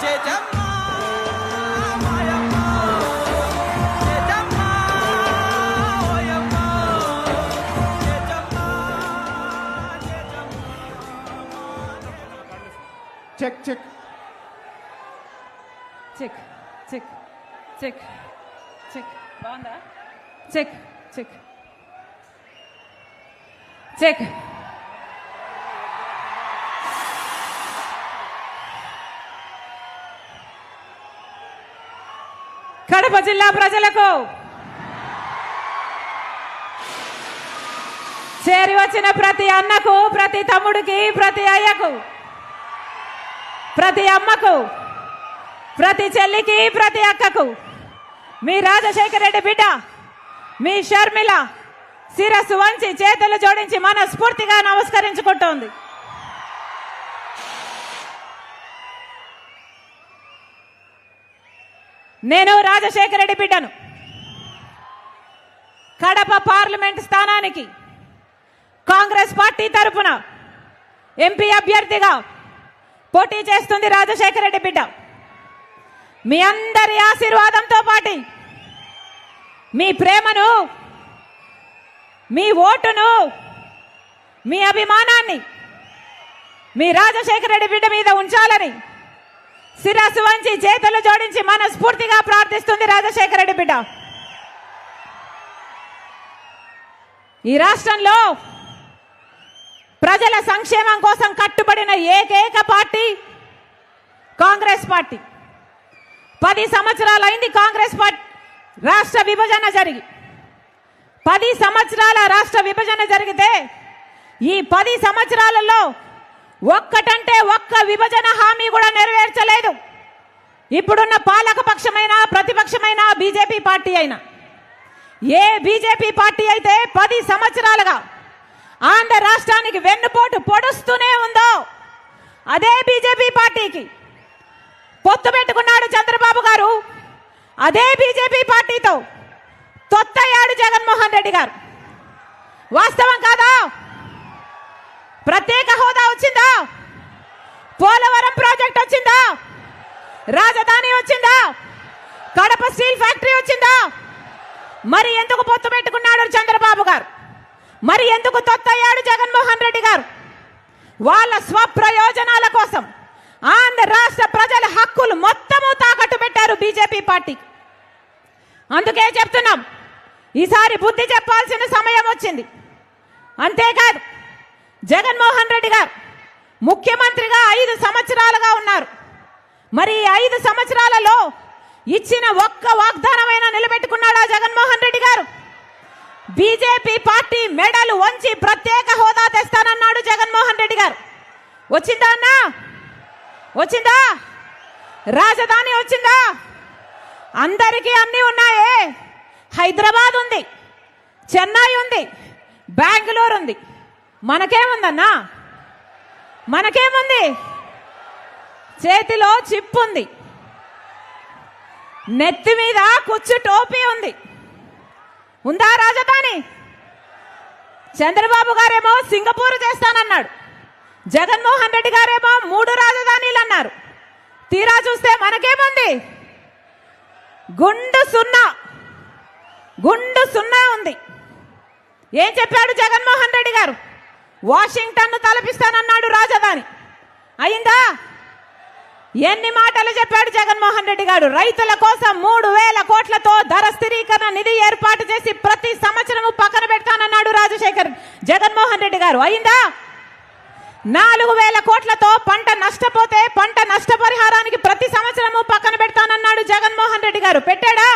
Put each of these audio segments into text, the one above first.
Check check check check check check బాగుందా? Check check check. Kadapa జిల్లా ప్రజలకు చేరి వచ్చిన ప్రతి అన్నకు, ప్రతి తమ్ముడికి, ప్రతి అయ్యకు, ప్రతి అమ్మకు, ప్రతి చెల్లికి, ప్రతి అక్కకు మీ రాజశేఖర రెడ్డి బిడ్డ మీ షర్మిల శిరస్సు వంచి చేతులు జోడించి మనస్ఫూర్తిగా నమస్కరించుకుంటోంది. నేను రాజశేఖర రెడ్డి బిడ్డను. కడప పార్లమెంట్ స్థానానికి కాంగ్రెస్ పార్టీ తరఫున ఎంపీ అభ్యర్థిగా పోటీ చేస్తుంది రాజశేఖర రెడ్డి బిడ్డ. మీ అందరి ఆశీర్వాదంతో పాటు మీ ప్రేమను, మీ ఓటును, మీ అభిమానాన్ని మీ రాజశేఖర రెడ్డి బిడ్డ మీద ఉంచాలని శిరస్సు వంచి చేతులు జోడించి మనస్ఫూర్తిగా ప్రార్థిస్తుంది రాజశేఖర రెడ్డి బిడ్డ. ఈ రాష్ట్రంలో ప్రజల సంక్షేమం కోసం కట్టుబడిన ఏకైక పార్టీ కాంగ్రెస్ పార్టీ. 10 సంవత్సరాలైంది కాంగ్రెస్ పార్టీ రాష్ట్ర విభజన జరిగి. 10 సంవత్సరాల రాష్ట్ర విభజన జరిగితే ఈ 10 సంవత్సరాలలో ఒక్కటంటే ఒక్క విభజన హామీ కూడా నెరవేర్చలేదు. ఇప్పుడున్న పాలక పక్షమైన ప్రతిపక్షమైన బీజేపీ పార్టీ అయినా, ఏ బీజేపీ పార్టీ అయితే 10 సంవత్సరాలుగా ఆంధ్ర రాష్ట్రానికి వెన్నుపోటు పొడుస్తూనే ఉందో అదే బీజేపీ పార్టీకి పొత్తు పెట్టుకున్నాడు చంద్రబాబు గారు. అదే బీజేపీ పార్టీతో తొత్తయ్యాడు జగన్మోహన్ రెడ్డి గారు. వాస్తవం కాదా? ప్రత్యేక హోదా వచ్చిందా? పోలవరం ప్రాజెక్ట్ వచ్చిందా? రాజధాని వచ్చిందా? కడప స్టీల్ ఫ్యాక్టరీ వచ్చిందా? మరి ఎందుకు పొత్తు పెట్టుకున్నాడు చంద్రబాబు గారు? మరి ఎందుకు తొత్తయ్యాడు జగన్మోహన్ రెడ్డి గారు? వాళ్ళ స్వప్రయోజనాల కోసం ఆంధ్ర రాష్ట్ర ప్రజల హక్కులు మొత్తము తాకట్టు పెట్టారు బీజేపీ పార్టీ. అందుకే చెప్తున్నాం, ఈసారి బుద్ధి చెప్పాల్సిన సమయం వచ్చింది. అంతేకాదు, జగన్మోహన్ రెడ్డి గారు ముఖ్యమంత్రిగా 5 సంవత్సరాలుగా ఉన్నారు. మరి 5 సంవత్సరాలలో ఇచ్చిన ఒక్క వాగ్దానమైనా నిలబెట్టుకున్నాడా జగన్మోహన్ రెడ్డి గారు? బీజేపీ పార్టీ మెడలు వంచి ప్రత్యేక హోదా తెస్తానన్నాడు జగన్మోహన్ రెడ్డి గారు. వచ్చిందా అన్నా? వచ్చిందా? రాజధాని వచ్చిందా? అందరికీ అన్నీ ఉన్నాయే. హైదరాబాద్ ఉంది, చెన్నై ఉంది, బెంగళూరు ఉంది. మనకేముందన్నా? మనకేముంది? చేతిలో చిప్ ఉంది, నెత్తి మీద కుచ్చు టోపీ ఉంది. ఉందా రాజధాని? చంద్రబాబు గారేమో సింగపూర్ చేస్తానన్నాడు, జగన్మోహన్ రెడ్డి గారేమో 3 రాజధానీలు అన్నారు. తీరా చూస్తే మనకేముంది? గుండు సున్నా ఉంది. ఏం చెప్పాడు జగన్మోహన్ రెడ్డి గారు? వాషింగ్టన్ తలపిస్తానన్నాడు రాజధాని. అయిందా? ఎన్ని మాటలు చెప్పాడు జగన్మోహన్ రెడ్డి గారు? రైతుల కోసం 3000 కోట్లతో ధర స్థిరీకరణ నిధి ఏర్పాటు చేసి ప్రతి సంవత్సరము పక్కన పెడతానన్నాడు జగన్మోహన్ రెడ్డి గారు. అయిందా? 4000 కోట్లతో పంట నష్టపోతే పంట నష్టపరిహారానికి ప్రతి సంవత్సరము పక్కన పెడతానన్నాడు జగన్మోహన్ రెడ్డి గారు. పెట్టాడా?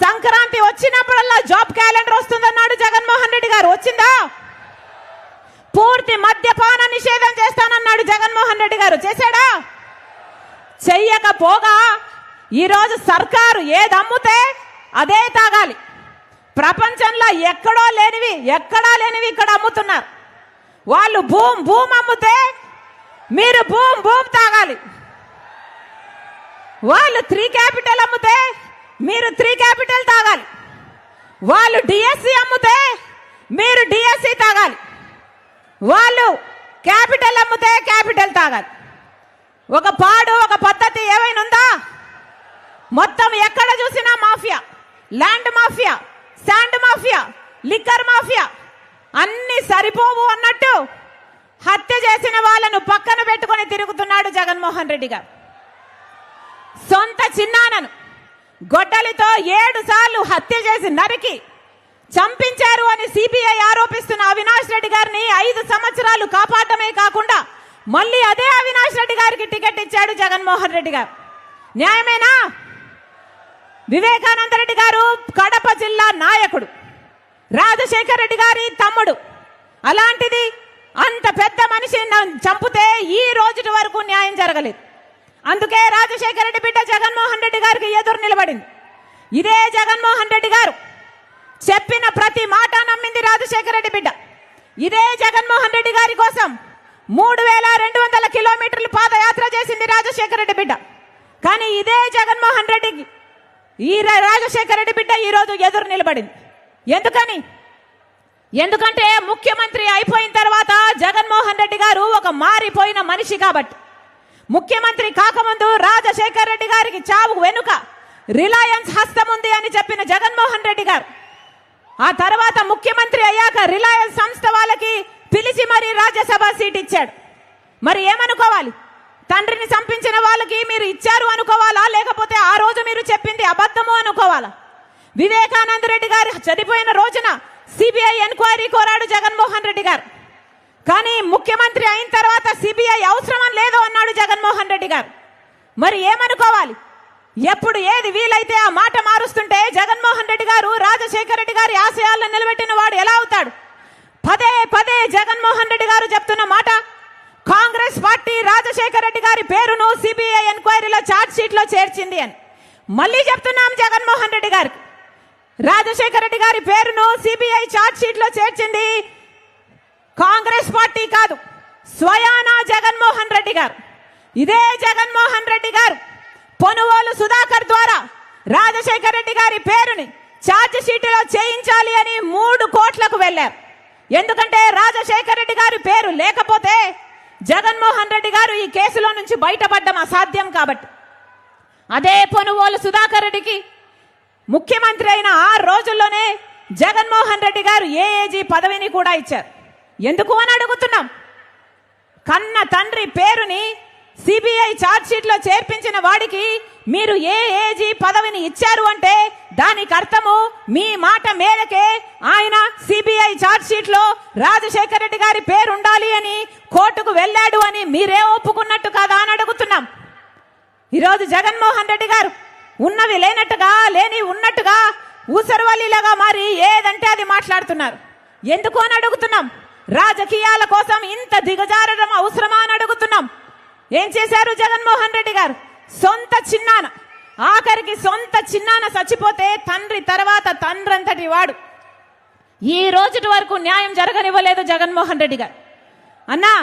సంక్రాంతి వచ్చినప్పుడల్లా జాబ్ క్యాలెండర్ వస్తుందన్నాడు జగన్మోహన్ రెడ్డి గారు. వచ్చిందా? పూర్తి మద్యపాన నిషేధం చేస్తానన్నాడు జగన్మోహన్ రెడ్డి గారు. చేశాడా? చెయ్యకపోగా ఈరోజు సర్కారు ఏదమ్ముతే అదే తాగాలి. ప్రపంచంలో ఎక్కడా లేనివి ఇక్కడ అమ్ముతున్నారు. వాళ్ళు భూమ్ అమ్ముతే మీరు భూమ్ తాగాలి. వాళ్ళు 3 క్యాపిటల్ అమ్ముతే మీరు 3 క్యాపిటల్ తాగాలి. వాళ్ళు డిఎస్సి అమ్ముతే మీరు డిఎస్సి తాగాలి. వాళ్ళు క్యాపిటల్ అమ్ముతే క్యాపిటల్ తాగాలి. ఒక పాడు ఒక పద్ధతి ఏమైనా ఉందా? మొత్తం ఎక్కడ చూసినా mafia, land mafia, sand mafia, liquor mafia అన్ని సరిపోవు అన్నట్టు హత్య చేసిన వాళ్ళను పక్కన పెట్టుకొని తిరుగుతున్నాడు జగన్మోహన్ రెడ్డి గారు. సొంత చిన్నానను గొడ్డలితో 7 సార్లు హత్య చేసి నరికి చంపించారు అని సిబిఐ ఆరోపిస్తున్న అవినాష్ రెడ్డి గారిని 5 సంవత్సరాలు కాపాడమే కాకుండా మళ్ళీ అదే అవినాష్ రెడ్డి గారికి టికెట్ ఇచ్చాడు జగన్మోహన్ రెడ్డి గారు. న్యాయమేనా? వివేకానంద రెడ్డి గారు కడప జిల్లా నాయకుడు, రాజశేఖర్ రెడ్డి గారి తమ్ముడు. అలాంటిది అంత పెద్ద మనిషిని చంపితే ఈ రోజు వరకు న్యాయం జరగలేదు. అందుకే రాజశేఖర్ రెడ్డి బిడ్డ జగన్మోహన్ రెడ్డి గారికి ఎదురు నిలబడింది. ఇదే జగన్మోహన్ రెడ్డి గారు చెప్పిన ప్రతి మాట నమ్మింది రాజశేఖర్ రెడ్డి బిడ్డ. ఇదే జగన్మోహన్ రెడ్డి గారి కోసం 3200 కిలోమీటర్లు పాదయాత్ర చేసింది రాజశేఖర్ రెడ్డి బిడ్డ. కానీ ఇదే జగన్మోహన్ రెడ్డికి రాజశేఖర్ రెడ్డి బిడ్డ ఈ రోజు ఎదురు నిలబడింది. ఎందుకంటే ముఖ్యమంత్రి అయిపోయిన తర్వాత జగన్మోహన్ రెడ్డి గారు ఒక మారిపోయిన మనిషి కాబట్టి. ముఖ్యమంత్రి కాకముందు రాజశేఖర్ రెడ్డి గారికి చావు వెనుక రిలయన్స్ హస్తం ఉంది అని చెప్పిన జగన్మోహన్ రెడ్డి గారు ఆ తర్వాత ముఖ్యమంత్రి అయ్యాక రిలయన్స్ సంస్థ వాళ్ళకి పిలిచి మరీ రాజ్యసభ సీట్ ఇచ్చాడు. మరి ఏమనుకోవాలి? తండ్రిని చంపించిన వాళ్ళకి మీరు ఇచ్చారు అనుకోవాలా, లేకపోతే ఆ రోజు మీరు చెప్పింది అబద్ధము అనుకోవాలా? వివేకానంద రెడ్డి గారు చనిపోయిన రోజున సిబిఐ ఎంక్వైరీ కోరాడు జగన్మోహన్ రెడ్డి గారు. కానీ ముఖ్యమంత్రి అయిన తర్వాత సిబిఐ అవసరం లేదు అన్నాడు జగన్మోహన్ రెడ్డి గారు. మరి ఏమనుకోవాలి? ఎప్పుడు ఏది వీలైతే ఆ మాట మారుస్తుంటే జగన్మోహన్ రెడ్డి గారు రాజశేఖర్ రెడ్డి గారి ఆశయాలను నిలబెట్టిన వాడు ఎలా అవుతాడు? పదే పదే జగన్మోహన్ రెడ్డి గారు చెప్తున్న మాట, కాంగ్రెస్ పార్టీ రాజశేఖర్ రెడ్డి గారి పేరును సిబిఐ ఎంక్వైరీలో చార్జ్ షీట్ లో చేర్చింది అని. మళ్ళీ చెప్తున్నాం జగన్మోహన్ రెడ్డి గారికి, రాజశేఖర్ రెడ్డి గారి పేరును సిబిఐ చార్జ్ షీట్ లో చేర్చింది కాంగ్రెస్ పార్టీ కాదు, స్వయానా జగన్మోహన్ రెడ్డి గారు. ఇదే జగన్మోహన్ రెడ్డి గారు పొనుగోలు సుధాకర్ ద్వారా రాజశేఖర్ రెడ్డి గారి పేరుని చార్జ్ షీట్లో చేయించాలి అని 3 కోట్లకు వెళ్లారు. ఎందుకంటే రాజశేఖర్ రెడ్డి గారి పేరు లేకపోతే జగన్మోహన్ రెడ్డి గారు ఈ కేసులో నుంచి బయటపడడం అసాధ్యం కాబట్టి. అదే పొనుగోలు సుధాకర్ రెడ్డికి ముఖ్యమంత్రి అయిన 6 రోజుల్లోనే జగన్మోహన్ రెడ్డి గారు ఏఏజీ పదవిని కూడా ఇచ్చారు. ఎందుకు అని అడుగుతున్నాం. కన్న తండ్రి పేరుని సిబిఐ చార్జ్ షీట్ లో చేర్పించిన వాడికి మీరు ఏఏజీ పదవిని ఇచ్చారు అంటే దానికి అర్థము మీ మాట మేరకే ఆయన సిబిఐ చార్జ్ షీట్ లో రాజశేఖర్ రెడ్డి గారి పేరు ఉండాలి అని కోర్టుకు వెళ్ళాడు అని మీరే ఒప్పుకున్నట్టు కాదా అని అడుగుతున్నాం. ఈరోజు జగన్మోహన్ రెడ్డి గారు ఉన్నవి లేనట్టుగా, లేని ఉన్నట్టుగా ఊసరవల్లిలాగా మారి ఏదంటే అది మాట్లాడుతున్నారు. ఎందుకు అని అడుగుతున్నాం. రాజకీయాల కోసం ఇంత దిగజారడం అవసరమా అని అడుగుతున్నాం. ఏం చేశారు జగన్మోహన్ రెడ్డి గారు? సొంత చిన్నాన, ఆఖరికి సొంత చిన్నాన చచ్చిపోతే తండ్రి తర్వాత తండ్రంతటి వాడు ఈ రోజు వరకు న్యాయం జరగనివ్వలేదు జగన్మోహన్ రెడ్డి గారు. అన్నా,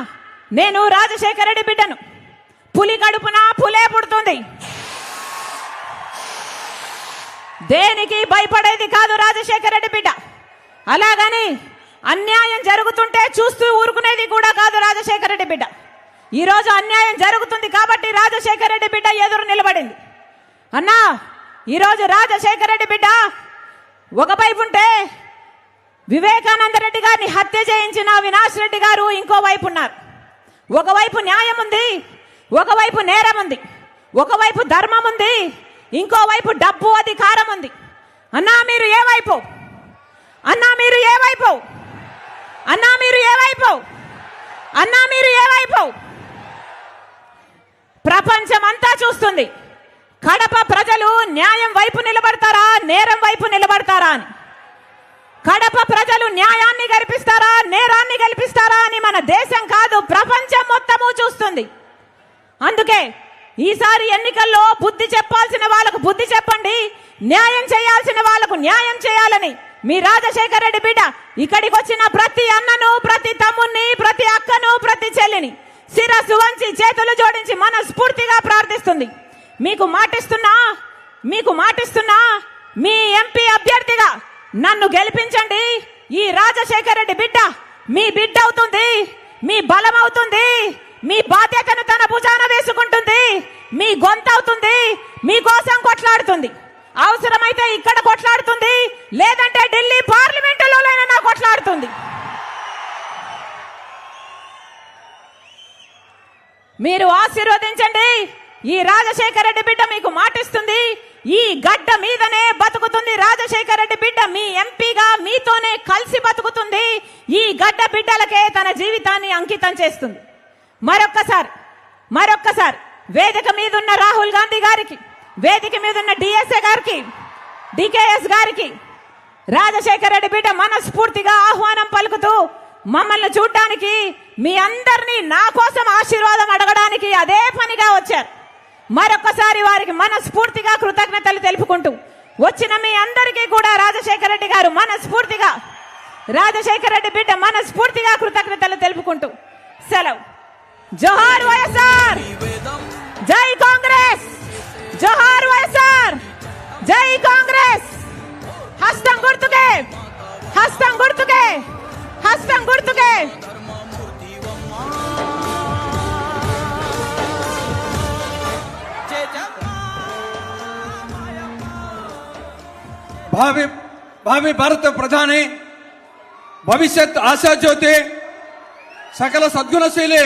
నేను రాజశేఖర రెడ్డి బిడ్డను, పులి కడుపున పులే పుడుతుంది, దేనికి భయపడేది కాదు రాజశేఖర రెడ్డి బిడ్డ. అలాగని అన్యాయం జరుగుతుంటే చూస్తూ ఊరుకునేది కూడా కాదు రాజశేఖర రెడ్డి బిడ్డ. ఈ రోజు అన్యాయం జరుగుతుంది కాబట్టి రాజశేఖర రెడ్డి బిడ్డ ఎదురు నిలబడింది. అన్నా, ఈరోజు రాజశేఖర రెడ్డి బిడ్డ ఒకవైపు ఉంటే వివేకానంద రెడ్డి గారిని హత్య చేయించిన అవినాష్ రెడ్డి గారు ఇంకోవైపు ఉన్నారు. ఒకవైపు న్యాయం ఉంది, ఒకవైపు నేరం ఉంది, ఒకవైపు ధర్మం ఉంది, ఇంకోవైపు డబ్బు అధికారం ఉంది. అన్నా మీరు ఏ వైపు? అన్నా మీరు ఏ వైపు? అన్నా మీరు ఏ వైపు? అన్నా మీరు ఏ వైపు? ప్రపంచం అంతా చూస్తుంది. కడప ప్రజలు న్యాయం వైపు నిలబడతారా, నేరం వైపు నిలబడతారా అని. కడప ప్రజలు న్యాయాన్ని గెలిపిస్తారా, నేరాన్ని గెలిపిస్తారా అని మన దేశం కాదు, ప్రపంచం మొత్తము చూస్తుంది. అందుకే ఈసారి ఎన్నికల్లో బుద్ధి చెప్పాల్సిన వాళ్ళకు బుద్ధి చెప్పండి, న్యాయం చేయాల్సిన వాళ్ళకు న్యాయం చేయాలని మీ రాజశేఖర రెడ్డి బిడ్డ ఇక్కడికి వచ్చిన ప్రతి అన్నను, ప్రతి తమ్ముణ్ణి, ప్రతి అక్కను, ప్రతి చెల్లిని శిరస్సు వంచి చేతులు జోడించి మనస్ఫూర్తిగా ప్రార్థిస్తుంది. మీకు మాటిస్తున్నా మీ ఎంపీ అభ్యర్థిగా నన్ను గెలిపించండి. ఈ రాజశేఖర రెడ్డి బిడ్డ మీ బిడ్డ అవుతుంది, మీ బలం అవుతుంది, మీ బాధ్యతను తన భుజాన వేసుకుంటుంది. మీ గొంతవుతుంది, మీకోసం కొట్లాడుతుంది. అవసరమైతే ఇక్కడ కొట్లాడుతుంది, లేదంటే ఢిల్లీ పార్లమెంటులోనైనా కొట్లాడుతుంది. మీరు ఆశీర్వదించండి. ఈ రాజశేఖర రెడ్డి బిడ్డ మీకు మాటిస్తుంది. ఈ గడ్డ మీదనే బతుకుతుంది రాజశేఖర రెడ్డి బిడ్డ. మీ ఎంపీగా మీతోనే కలిసి బతుకుతుంది. ఈ గడ్డ బిడ్డలకే తన జీవితాన్ని అంకితం చేస్తుంది. మరొక్కసారి వేదిక మీద ఉన్న రాహుల్ గాంధీ గారికి, వేదిక మీద ఉన్న డిఎస్ఏ గారికి, డికేఎస్ గారికి రాజశేఖర రెడ్డి బిడ్డ మనస్ఫూర్తిగా ఆహ్వానం పలుకుతూ మమ్మల్ని చూడ్డానికి, మీ అందరినీ నా కోసం ఆశీర్వాదం అడగడానికి అదే పనిగా వచ్చారు. మరొకసారి వారికి మనస్ఫూర్తిగా కృతజ్ఞతలు తెలుపుకుంటూ, వచ్చిన మీ అందరికీ కూడా రాజశేఖర రెడ్డి గారు మనస్ఫూర్తిగా, రాజశేఖర రెడ్డి బిడ్డ మనస్ఫూర్తిగా కృతజ్ఞతలు తెలుపుకుంటూ సెలవు. జోహార్ వైఎస్ఆర్, జై కాంగ్రెస్, జోహార్ వైఎస్ఆర్, జై కాంగ్రెస్. హస్తం గుర్తుకే, హస్తం గుర్తుకే, హస్తం గుర్తుకే. భావి భారత ప్రధాని, భవిష్యత్ ఆశాజ్యోతి, సకల సద్గుణశీలి